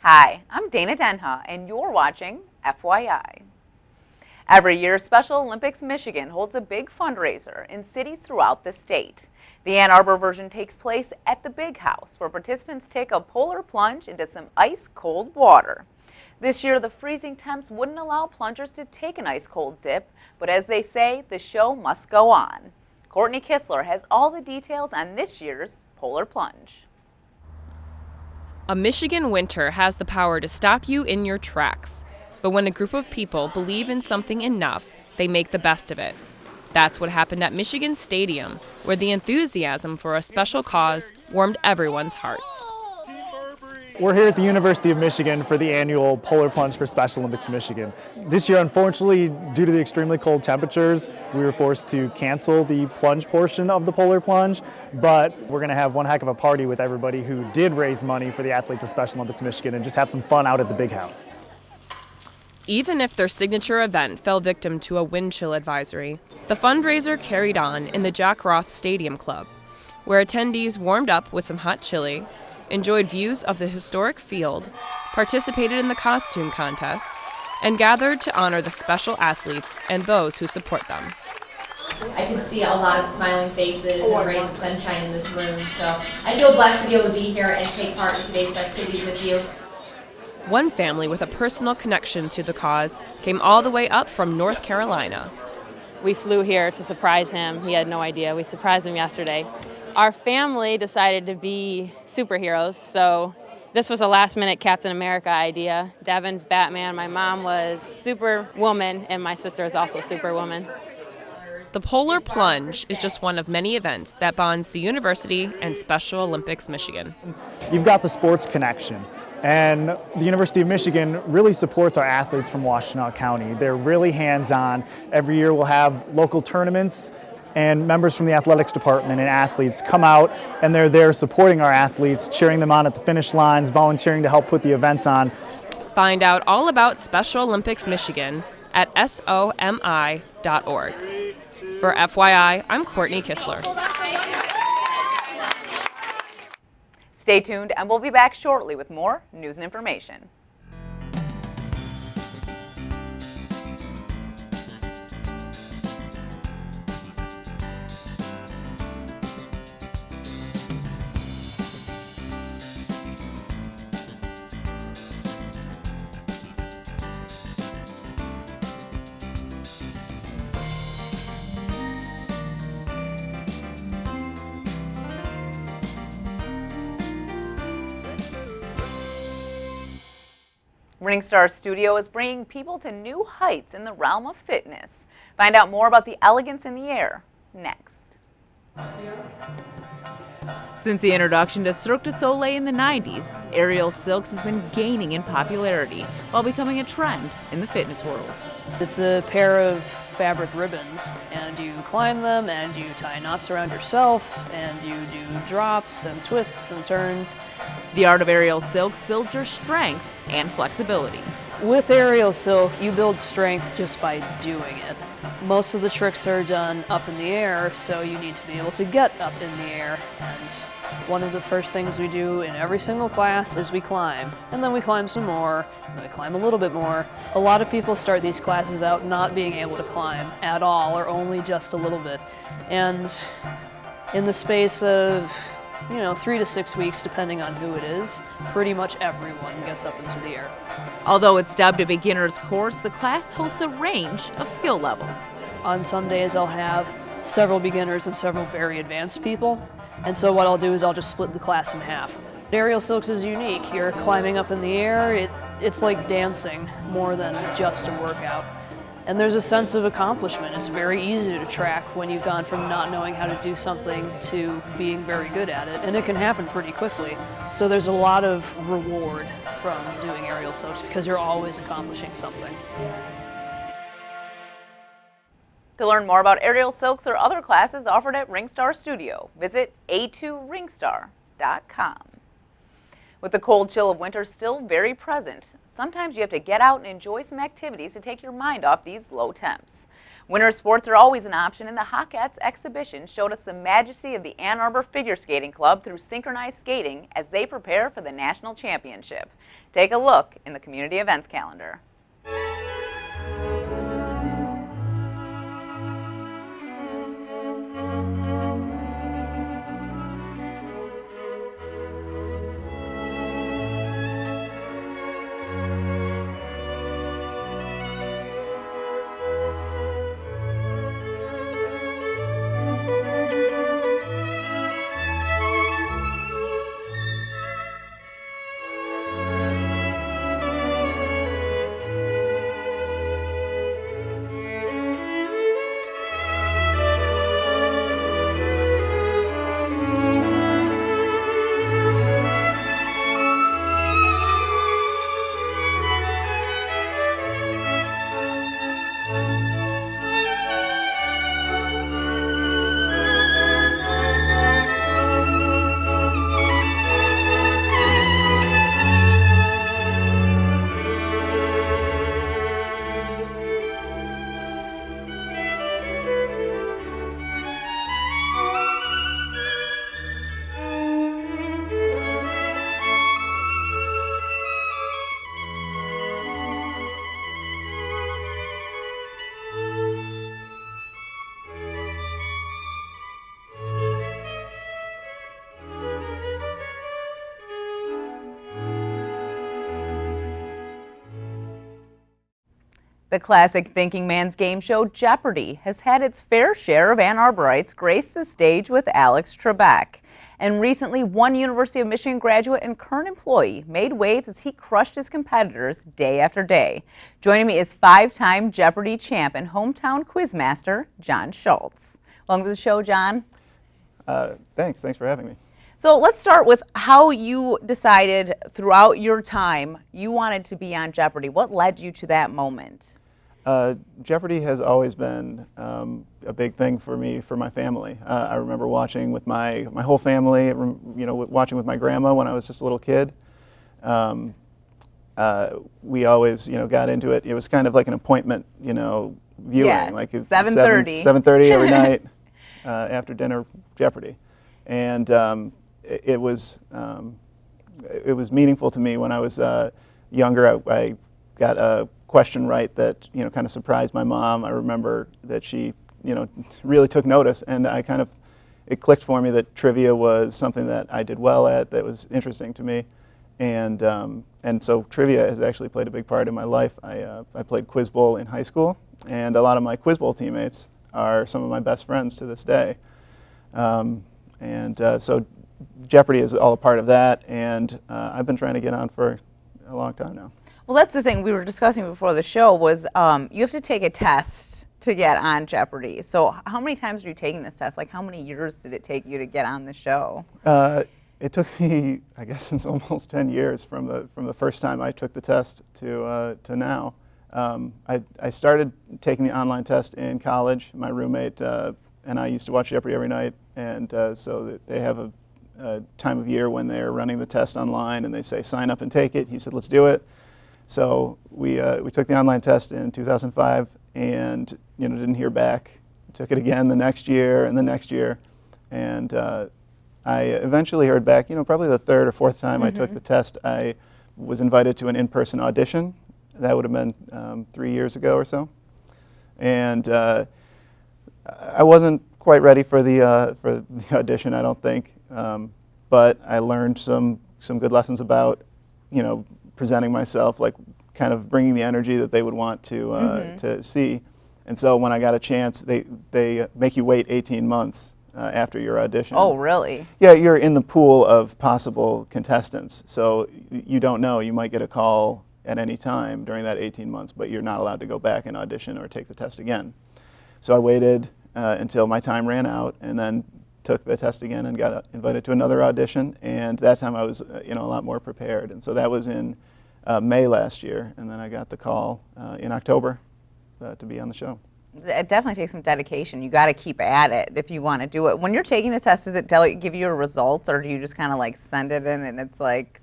Hi, I'm Dana Denha, and you're watching FYI. Every year, Special Olympics Michigan holds a big fundraiser in cities throughout the state. The Ann Arbor version takes place at the Big House, where participants take a polar plunge into some ice-cold water. This year, the freezing temps wouldn't allow plungers to take an ice-cold dip, but as they say, the show must go on. Courtney Kistler has all the details on this year's polar plunge. A Michigan winter has the power to stop you in your tracks. But when a group of people believe in something enough, they make the best of it. That's what happened at Michigan Stadium, where the enthusiasm for a special cause warmed everyone's hearts. We're here at the University of Michigan for the annual Polar Plunge for Special Olympics Michigan. This year, unfortunately, due to the extremely cold temperatures, we were forced to cancel the plunge portion of the Polar Plunge, but we're going to have one heck of a party with everybody who did raise money for the athletes of Special Olympics Michigan and just have some fun out at the Big House. Even if their signature event fell victim to a wind chill advisory, the fundraiser carried on in the Jack Roth Stadium Club, where attendees warmed up with some hot chili, enjoyed views of the historic field, participated in the costume contest, and gathered to honor the special athletes and those who support them. I can see a lot of smiling faces and rays of sunshine in this room, so I feel blessed to be able to be here and take part in today's festivities with you. One family with a personal connection to the cause came all the way up from North Carolina. We flew here to surprise him. He had no idea. We surprised him yesterday. Our family decided to be superheroes, so this was a last-minute Captain America idea. Devin's Batman, my mom was Superwoman, and my sister is also Superwoman. The Polar Plunge is just one of many events that bonds the university and Special Olympics Michigan. You've got the sports connection, and the University of Michigan really supports our athletes from Washtenaw County. They're really hands-on. Every year we'll have local tournaments, and members from the athletics department and athletes come out, and they're there supporting our athletes, cheering them on at the finish lines, volunteering to help put the events on. Find out all about Special Olympics Michigan at somi.org. For FYI, I'm Courtney Kistler. Stay tuned, and we'll be back shortly with more news and information. Ringstar Studio is bringing people to new heights in the realm of fitness. Find out more about the elegance in the air next. Since the introduction to Cirque du Soleil in the 90s, aerial silks has been gaining in popularity while becoming a trend in the fitness world. It's a pair of fabric ribbons, and you climb them, and you tie knots around yourself, and you do drops and twists and turns. The art of aerial silks builds your strength and flexibility. With aerial silk, you build strength just by doing it. Most of the tricks are done up in the air, so you need to be able to get up in the air. And one of the first things we do in every single class is we climb. And then we climb some more, and we climb a little bit more. A lot of people start these classes out not being able to climb at all, or only just a little bit. And in the space of 3 to 6 weeks, depending on who it is, pretty much everyone gets up into the air. Although it's dubbed a beginner's course, the class hosts a range of skill levels. On some days I'll have several beginners and several very advanced people, and so what I'll do is I'll just split the class in half. Aerial silks is unique. You're climbing up in the air. It's like dancing more than just a workout. And there's a sense of accomplishment. It's very easy to track when you've gone from not knowing how to do something to being very good at it, and it can happen pretty quickly. So there's a lot of reward from doing aerial silks because you're always accomplishing something. To learn more about aerial silks or other classes offered at Ringstar Studio, visit a2ringstar.com. With the cold chill of winter still very present, sometimes you have to get out and enjoy some activities to take your mind off these low temps. Winter sports are always an option, and the Hawkettes exhibition showed us the majesty of the Ann Arbor Figure Skating Club through synchronized skating as they prepare for the national championship. Take a look in the community events calendar. The classic thinking man's game show Jeopardy has had its fair share of Ann Arborites grace the stage with Alex Trebek. And recently, one University of Michigan graduate and current employee made waves as he crushed his competitors day after day. Joining me is five-time Jeopardy champ and hometown quizmaster, John Schlutz. Welcome to the show, John. Thanks for having me. So let's start with how you decided throughout your time you wanted to be on Jeopardy. What led you to that moment? Jeopardy has always been a big thing for me, for my family. I remember watching with my whole family, watching with my grandma when I was just a little kid. We always, got into it. It was kind of like an appointment, viewing. Yeah, like 7:30. 7:30 every night after dinner, Jeopardy. And it was meaningful to me when I was younger. I got a question right that kind of surprised my mom. I remember that she really took notice, and it clicked for me that trivia was something that I did well at, that was interesting to me, and so trivia has actually played a big part in my life. I played Quiz Bowl in high school, and a lot of my Quiz Bowl teammates are some of my best friends to this day. So Jeopardy is all a part of that, and I've been trying to get on for a long time now. Well, that's the thing we were discussing before the show was you have to take a test to get on Jeopardy. So how many times are you taking this test? Like, how many years did it take you to get on the show? It took me, I guess it's almost 10 years from the first time I took the test to now. I started taking the online test in college. My roommate and I used to watch Jeopardy every night, and so they have a time of year when they're running the test online, and they say sign up and take it. He said, let's do it. So we took the online test in 2005, and didn't hear back. Took it again the next year and the next year, and I eventually heard back. Probably the third or fourth time I took the test, I was invited to an in-person audition. That would have been 3 years ago or so, and I wasn't quite ready for the audition, I don't think, but I learned some good lessons about presenting myself, like kind of bringing the energy that they would want to see. And so when I got a chance, they make you wait 18 months after your audition. Oh, really? Yeah, you're in the pool of possible contestants, so you don't know. You might get a call at any time during that 18 months, but you're not allowed to go back and audition or take the test again. So I waited until my time ran out, and then took the test again and got invited to another audition, and that time I was a lot more prepared. And so that was in May last year, and then I got the call in October to be on the show. It definitely takes some dedication. You got to keep at it if you want to do it. When you're taking the test, does it give you your results, or do you just kind of like send it in and it's like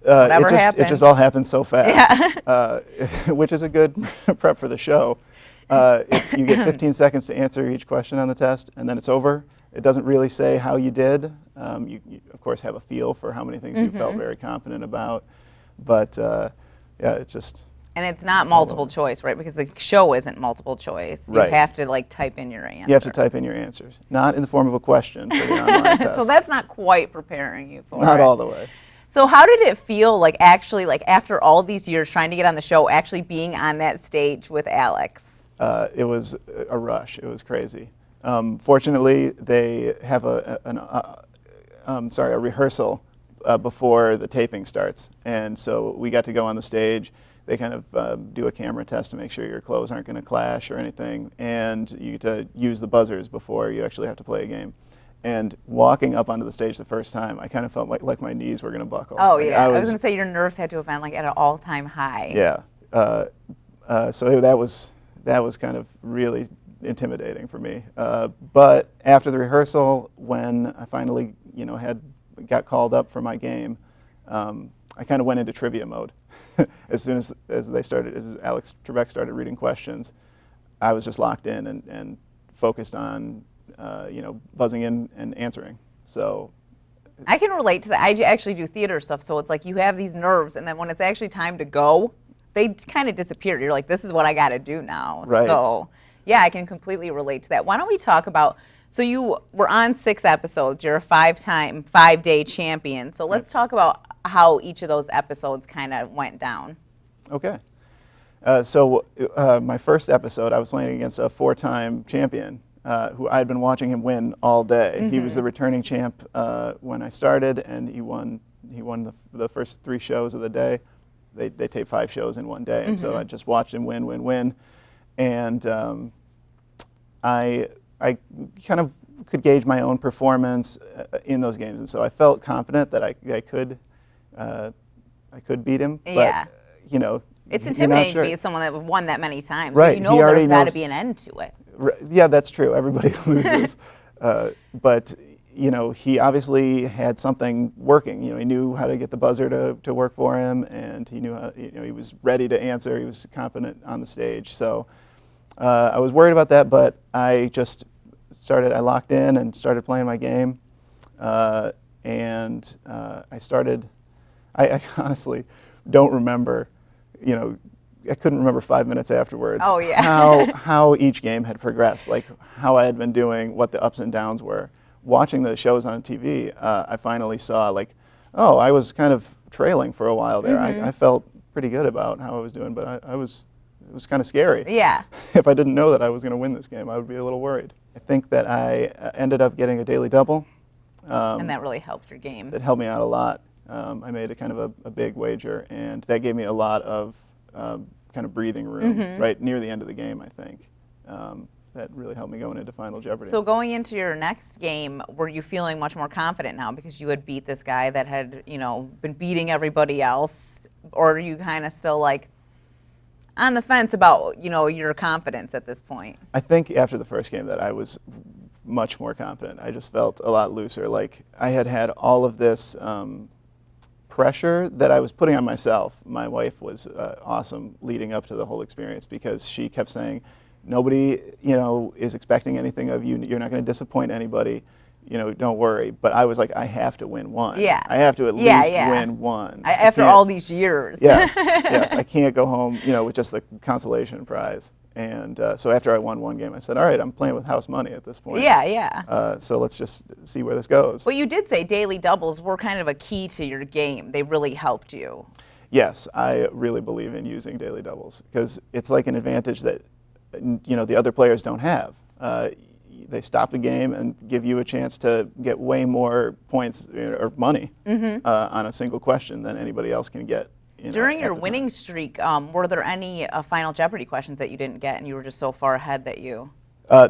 whatever happens? It just all happens so fast, Yeah. which is a good prep for the show. You get 15 seconds to answer each question on the test, and then it's over. It doesn't really say how you did. You of course, have a feel for how many things you felt very confident about. But, yeah, it's just... And it's not multiple choice, right? Because the show isn't multiple choice. You Right. have to like type in your answer. You have to type in your answers, not in the form of a question for the online test. So that's not quite preparing you for it. Not all the way. So how did it feel like actually, like after all these years trying to get on the show, actually being on that stage with Alex? It was a rush. It was crazy. Fortunately, they have a rehearsal before the taping starts, and so we got to go on the stage. They kind of do a camera test to make sure your clothes aren't going to clash or anything, and you get to use the buzzers before you actually have to play a game. And walking up onto the stage the first time, I kind of felt like my knees were going to buckle. Oh, like yeah. I was going to say your nerves had to have been like at an all-time high. Yeah. So that was kind of really intimidating for me. But after the rehearsal, when I finally, got called up for my game, I kind of went into trivia mode. As soon as Alex Trebek started reading questions, I was just locked in and focused on, buzzing in and answering. So I can relate to that. I actually do theater stuff, so it's like you have these nerves, and then when it's actually time to go, they kind of disappear. You're like, this is what I got to do now. Right. So, yeah, I can completely relate to that. Why don't we talk about, so you were on 6 episodes. You're a 5-day champion. So let's talk about how each of those episodes kind of went down. Okay. So my first episode, I was playing against a 4-time champion who I had been watching him win all day. He was the returning champ when I started, and he won the first 3 shows of the day. They tape 5 shows in one day, and so I just watched him win. And I kind of could gauge my own performance in those games, and so I felt confident that I could beat him. Yeah. But, It's you're not intimidating sure. to be someone that won that many times. Right. So He already there's got to knows- be an end to it. Yeah, that's true. Everybody loses. But, he obviously had something working. He knew how to get the buzzer to work for him, and he knew how, he was ready to answer. He was confident on the stage. So I was worried about that, but I just I locked in and started playing my game. And I honestly don't remember, I couldn't remember 5 minutes afterwards Oh, yeah. how each game had progressed, like how I had been doing, what the ups and downs were. Watching the shows on TV, I finally saw I was kind of trailing for a while there. I felt pretty good about how I was doing, but it was kind of scary. Yeah. If I didn't know that I was going to win this game, I would be a little worried. I think that I ended up getting a daily double. And that really helped your game. That helped me out a lot. I made a kind of a big wager, and that gave me a lot of kind of breathing room right near the end of the game, I think. That really helped me going into Final Jeopardy. So going into your next game, were you feeling much more confident now because you had beat this guy that had, been beating everybody else? Or are you kind of still like on the fence about, your confidence at this point? I think after the first game that I was much more confident. I just felt a lot looser. Like I had all of this pressure that I was putting on myself. My wife was awesome leading up to the whole experience because she kept saying, nobody, is expecting anything of you. You're not going to disappoint anybody. Don't worry. But I was like, I have to win one. Yeah. I have to at least win one. After all these years. Yes, yes. I can't go home, with just the consolation prize. And so after I won one game, I said, all right, I'm playing with house money at this point. Yeah. So let's just see where this goes. Well, you did say daily doubles were kind of a key to your game. They really helped you. Yes, I really believe in using daily doubles because it's like an advantage that the other players don't have. They stop the game and give you a chance to get way more points or money on a single question than anybody else can get. During your winning streak, were there any Final Jeopardy questions that you didn't get and you were just so far ahead that you...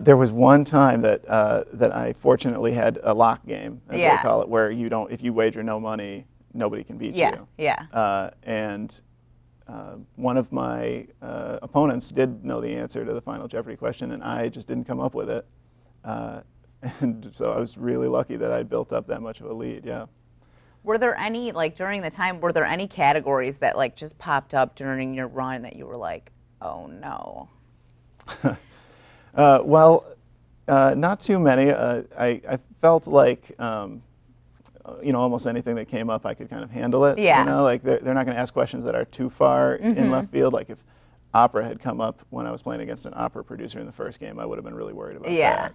There was one time that I fortunately had a lock game, as they call it, where if you wager no money, nobody can beat you. Yeah. And one of my opponents did know the answer to the Final Jeopardy question, and I just didn't come up with it. And so I was really lucky that I built up that much of a lead, yeah. Were there any, during the time, were there any categories that, just popped up during your run that you were like, oh, no? Not too many. I felt like, almost anything that came up, I could kind of handle it. Yeah. Like they're not going to ask questions that are too far in left field. Like if opera had come up when I was playing against an opera producer in the first game, I would have been really worried about that.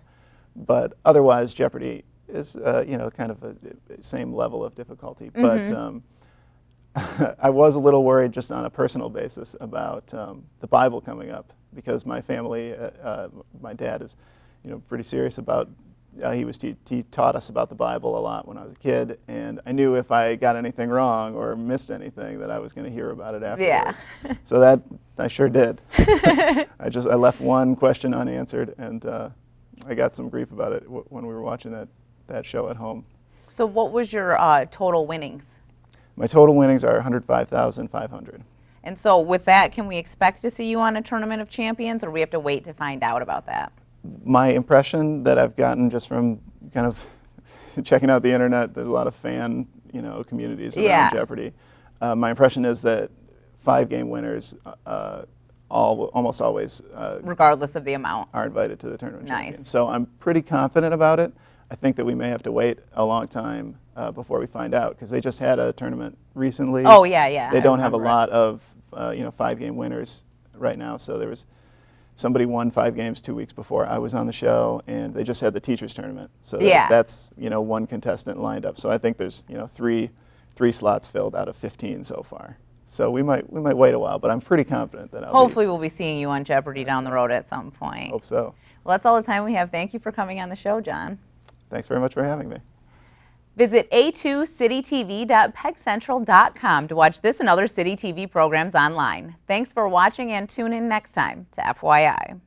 But otherwise, Jeopardy is, kind of a same level of difficulty. But I was a little worried just on a personal basis about the Bible coming up, because my family, my dad is, pretty serious about. He taught us about the Bible a lot when I was a kid, and I knew if I got anything wrong or missed anything that I was going to hear about it afterwards. Yeah. So that I sure did. I left one question unanswered, and I got some grief about it when we were watching that show at home. So what was your total winnings? My total winnings are 105,500. And so with that, can we expect to see you on a Tournament of Champions, or we have to wait to find out about that? My impression that I've gotten just from kind of checking out the internet, there's a lot of fan, communities around Jeopardy. My impression is that 5-game winners almost always, regardless of the amount, are invited to the Tournament of Champions. Nice. So I'm pretty confident about it. I think that we may have to wait a long time before we find out, because they just had a tournament recently. Oh, yeah. They don't have a lot of 5-game winners right now. So somebody won 5 games 2 weeks before I was on the show, and they just had the teachers tournament. So that's one contestant lined up. So I think there's three slots filled out of 15 so far. So we might wait a while, but I'm pretty confident that hopefully we'll be seeing you on Jeopardy down the road at some point. Hope so. Well, that's all the time we have. Thank you for coming on the show, John. Thanks very much for having me. Visit a2citytv.pegcentral.com to watch this and other City TV programs online. Thanks for watching, and tune in next time to FYI.